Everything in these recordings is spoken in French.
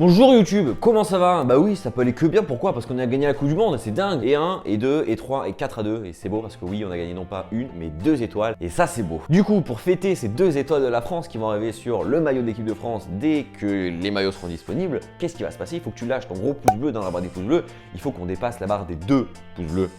Bonjour YouTube, comment ça va? Bah oui, ça peut aller que bien, pourquoi? Parce qu'on a gagné la Coupe du Monde, c'est dingue. Et 1, et 2, et 3, et 4 à 2. Et c'est beau parce que oui, on a gagné non pas une, mais 2 étoiles. Et ça, c'est beau. Du coup, pour fêter ces 2 étoiles de la France qui vont arriver sur le maillot d'équipe de France dès que les maillots seront disponibles, qu'est-ce qui va se passer? Il faut que tu lâches ton gros pouce bleu dans la barre des pouces bleus. Il faut qu'on dépasse la barre des 2 pouces bleus.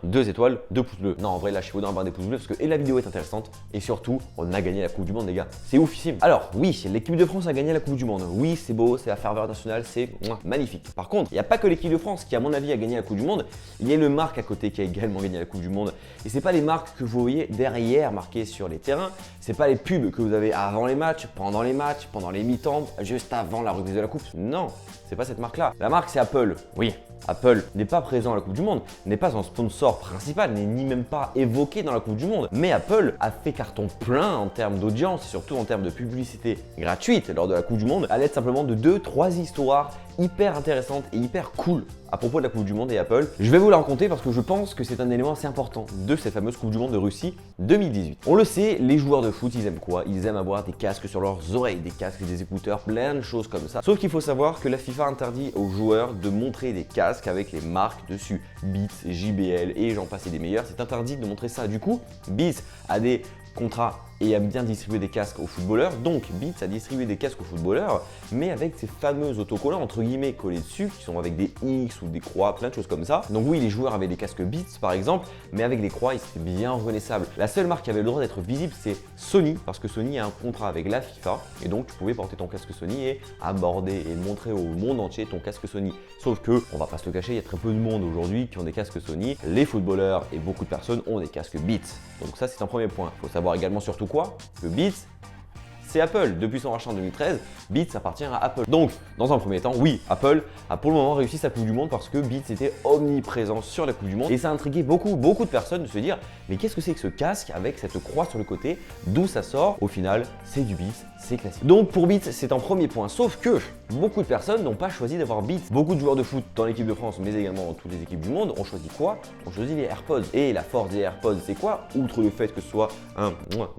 2 étoiles, 2 pouces bleus. Non, en vrai, lâchez-vous dans la barre des pouces bleus parce que et la vidéo est intéressante. Et surtout, on a gagné la Coupe du Monde, les gars. C'est oufissime. Alors, oui, l'équipe de France a gagné la Coupe du Monde. Oui, c'est beau, c'est la ferveur nationale, c'est magnifique. Par contre, il n'y a pas que l'équipe de France qui, à mon avis, a gagné la Coupe du Monde. Il y a le marque à côté qui a également gagné la Coupe du Monde. Et c'est pas les marques que vous voyez derrière marquées sur les terrains. C'est pas les pubs que vous avez avant les matchs, pendant les mi-temps, juste avant la remise de la Coupe. Non, c'est pas cette marque-là. La marque, c'est Apple. Oui. Apple n'est pas présent à la Coupe du Monde, n'est pas un sponsor principal, n'est ni même pas évoqué dans la Coupe du Monde. Mais Apple a fait carton plein en termes d'audience et surtout en termes de publicité gratuite lors de la Coupe du Monde, à l'aide simplement de 2-3 histoires hyper intéressantes et hyper cool à propos de la Coupe du Monde et Apple. Je vais vous la raconter parce que je pense que c'est un élément assez important de cette fameuse Coupe du Monde de Russie 2018. On le sait, les joueurs de foot, ils aiment quoi? Ils aiment avoir des casques sur leurs oreilles, des casques et des écouteurs, plein de choses comme ça. Sauf qu'il faut savoir que la FIFA interdit aux joueurs de montrer des casques avec les marques dessus. Beats, JBL et j'en passe et des meilleurs, c'est interdit de montrer ça. Du coup, Beats a des contrats et aime bien distribuer des casques aux footballeurs. Donc Beats a distribué des casques aux footballeurs, mais avec ces fameux autocollants entre guillemets collés dessus, qui sont avec des X ou des croix, plein de choses comme ça. Donc oui, les joueurs avaient des casques Beats par exemple, mais avec les croix, ils étaient bien reconnaissables. La seule marque qui avait le droit d'être visible, c'est Sony, parce que Sony a un contrat avec la FIFA, et donc tu pouvais porter ton casque Sony et aborder et montrer au monde entier ton casque Sony. Sauf que, on va pas se le cacher, il y a très peu de monde aujourd'hui qui ont des casques Sony. Les footballeurs et beaucoup de personnes ont des casques Beats. Donc ça, c'est un premier point. Il faut savoir également surtout quoi? Que Beats, c'est Apple. Depuis son rachat en 2013, Beats appartient à Apple. Donc, dans un premier temps, oui, Apple a pour le moment réussi sa Coupe du Monde parce que Beats était omniprésent sur la Coupe du Monde. Et ça a intrigué beaucoup de personnes de se dire mais qu'est-ce que c'est que ce casque avec cette croix sur le côté? D'où ça sort? Au final, c'est du Beats, c'est classique. Donc pour Beats, c'est un premier point. Sauf que beaucoup de personnes n'ont pas choisi d'avoir Beats. Beaucoup de joueurs de foot dans l'équipe de France, mais également dans toutes les équipes du monde, ont choisi quoi? Ont choisi les AirPods. Et la force des AirPods, c'est quoi? Outre le fait que ce soit un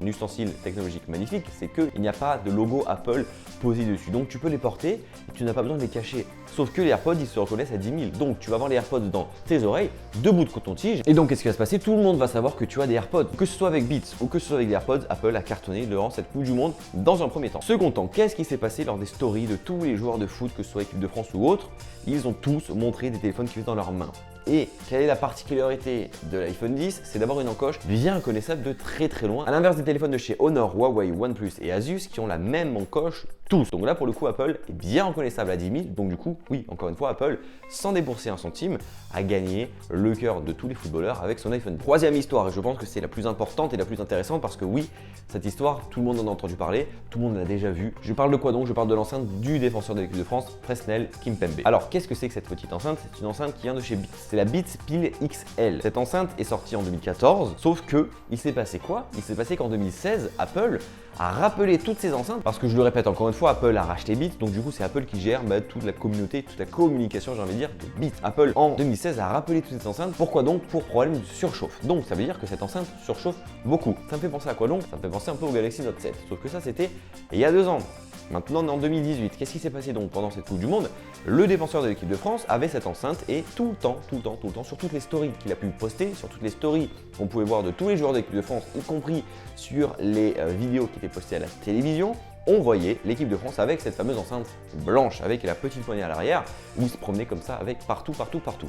ustensile technologique magnifique, c'est qu'il n'y a pas de logo Apple posé dessus. Donc tu peux les porter et tu n'as pas besoin de les cacher. Sauf que les AirPods, ils se reconnaissent à 10 000. Donc tu vas avoir les AirPods dans tes oreilles, 2 bouts de coton-tige. Et donc qu'est-ce qui va se passer? Tout le monde va savoir que tu as des AirPods. Que ce soit avec Beats ou que ce soit avec des AirPods, Apple a cartonné durant cette Coupe du Monde dans un premier temps. Second temps, qu'est-ce qui s'est passé lors des stories de tous les joueurs de foot, que ce soit équipe de France ou autre? Ils ont tous montré des téléphones qui étaient dans leurs mains. Et quelle est la particularité de l'iPhone 10? C'est d'avoir une encoche bien reconnaissable de très loin, à l'inverse des téléphones de chez Honor, Huawei, OnePlus et Asus qui ont la même encoche tous. Donc là pour le coup Apple est bien reconnaissable à 10 000, donc du coup oui, encore une fois Apple, sans débourser un centime, a gagné le cœur de tous les footballeurs avec son iPhone 10. Troisième histoire, et je pense que c'est la plus importante et la plus intéressante parce que oui, cette histoire, tout le monde en a entendu parler, tout le monde l'a déjà vu. Je parle de quoi donc? Je parle de l'enceinte du défenseur de l'équipe de France, Presnel Kimpembe. Alors qu'est-ce que c'est que cette petite enceinte? C'est une enceinte qui vient de chez Beats. C'est la Beats Pill XL. Cette enceinte est sortie en 2014, sauf que il s'est passé quoi? Il s'est passé qu'en 2016, Apple a rappelé toutes ces enceintes, parce que je le répète encore une fois, Apple a racheté Beats, donc du coup c'est Apple qui gère toute la communauté, toute la communication, j'ai envie de dire, de Beats. Apple en 2016 a rappelé toutes ces enceintes, pourquoi donc? Pour problème de surchauffe. Donc ça veut dire que cette enceinte surchauffe beaucoup. Ça me fait penser à quoi donc? Ça me fait penser un peu au Galaxy Note 7, sauf que ça c'était il y a 2 ans. Maintenant on est en 2018. Qu'est-ce qui s'est passé donc pendant cette Coupe du Monde? Le défenseur de l'équipe de France avait cette enceinte et tout le temps, sur toutes les stories qu'il a pu poster, sur toutes les stories qu'on pouvait voir de tous les joueurs de l'équipe de France, y compris sur les vidéos qui étaient postées à la télévision, on voyait l'équipe de France avec cette fameuse enceinte blanche avec la petite poignée à l'arrière où ils se promenaient comme ça avec partout.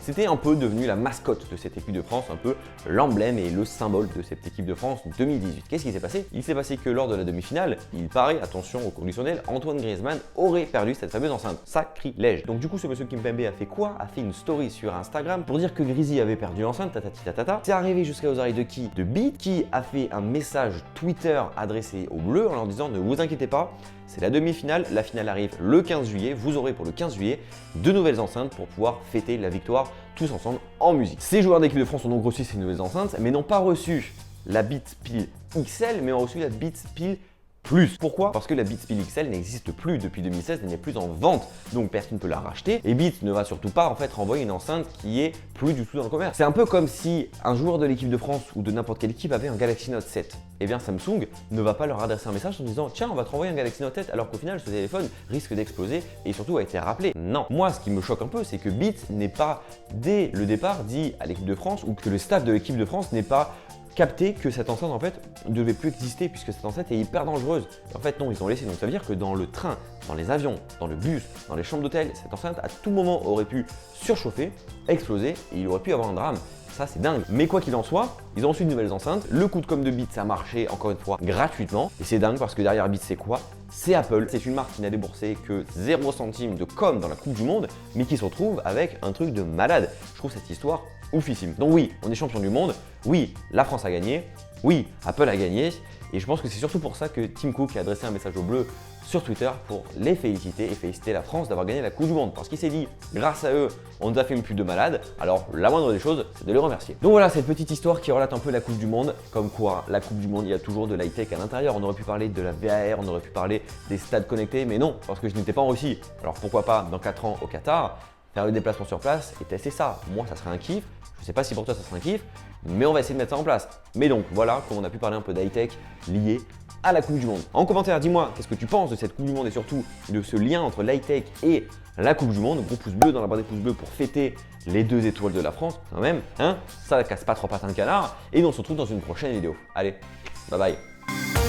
C'était un peu devenu la mascotte de cette équipe de France, un peu l'emblème et le symbole de cette équipe de France 2018. Qu'est-ce qui s'est passé? Il s'est passé que lors de la demi-finale, il paraît, attention au conditionnel, Antoine Griezmann aurait perdu cette fameuse enceinte. Sacrilège. Donc du coup ce monsieur Kimpembe a fait quoi? A fait une story sur Instagram pour dire que Griezzy avait perdu l'enceinte, tatata. C'est arrivé jusqu'aux oreilles de qui? De Beat, qui a fait un message Twitter adressé aux Bleus en leur disant ne vous inquiétez pas, c'est la demi-finale, la finale arrive le 15 juillet, vous aurez pour le 15 juillet 2 nouvelles enceintes pour pouvoir fêter la victoire tous ensemble en musique. Ces joueurs d'équipe de France ont donc reçu ces nouvelles enceintes, mais n'ont pas reçu la Beats Pill XL, mais ont reçu la Beats Pill plus. Pourquoi? Parce que la Beats Pill XL n'existe plus depuis 2016, elle n'est plus en vente, donc personne ne peut la racheter. Et Beats ne va surtout pas en fait renvoyer une enceinte qui est plus du tout dans le commerce. C'est un peu comme si un joueur de l'équipe de France ou de n'importe quelle équipe avait un Galaxy Note 7. Eh bien Samsung ne va pas leur adresser un message en disant tiens, on va te renvoyer un Galaxy Note 7, alors qu'au final ce téléphone risque d'exploser et surtout a été rappelé. Non. Moi, ce qui me choque un peu, c'est que Beats n'est pas dès le départ dit à l'équipe de France, ou que le staff de l'équipe de France n'est pas capté que cette enceinte en fait ne devait plus exister, puisque cette enceinte est hyper dangereuse. Et en fait non, ils ont laissé. Donc ça veut dire que dans le train, dans les avions, dans le bus, dans les chambres d'hôtel, cette enceinte à tout moment aurait pu surchauffer, exploser et il aurait pu y avoir un drame. Ça c'est dingue. Mais quoi qu'il en soit, ils ont reçu de nouvelles enceintes. Le coup de com' de Beats a marché encore une fois gratuitement. Et c'est dingue parce que derrière Beats c'est quoi? C'est Apple. C'est une marque qui n'a déboursé que 0 centime de com dans la Coupe du Monde, mais qui se retrouve avec un truc de malade. Je trouve cette histoire oufissime. Donc oui, on est champion du monde. Oui, la France a gagné. Oui, Apple a gagné. Et je pense que c'est surtout pour ça que Tim Cook a adressé un message aux Bleus sur Twitter pour les féliciter et féliciter la France d'avoir gagné la Coupe du Monde. Parce qu'il s'est dit, grâce à eux, on nous a fait une pub de malade, alors la moindre des choses, c'est de les remercier. Donc voilà, cette petite histoire qui relate un peu la Coupe du Monde. Comme quoi, la Coupe du Monde, il y a toujours de l'high-tech à l'intérieur. On aurait pu parler de la VAR, on aurait pu parler des stades connectés, mais non, parce que je n'étais pas en Russie. Alors pourquoi pas, dans 4 ans au Qatar, faire le déplacement sur place et tester ça. Moi, ça serait un kiff. Je ne sais pas si pour toi, ça serait un kiff, mais on va essayer de mettre ça en place. Mais donc, voilà, comme on a pu parler un peu d'high-tech lié à la Coupe du Monde. En commentaire, dis-moi qu'est-ce que tu penses de cette Coupe du Monde et surtout de ce lien entre l'high-tech et la Coupe du Monde. Gros pouce bleu dans la barre des pouces bleus pour fêter les 2 étoiles de la France, quand même. Hein, ça casse pas 3 pattes à un canard. Et on se retrouve dans une prochaine vidéo. Allez, bye bye.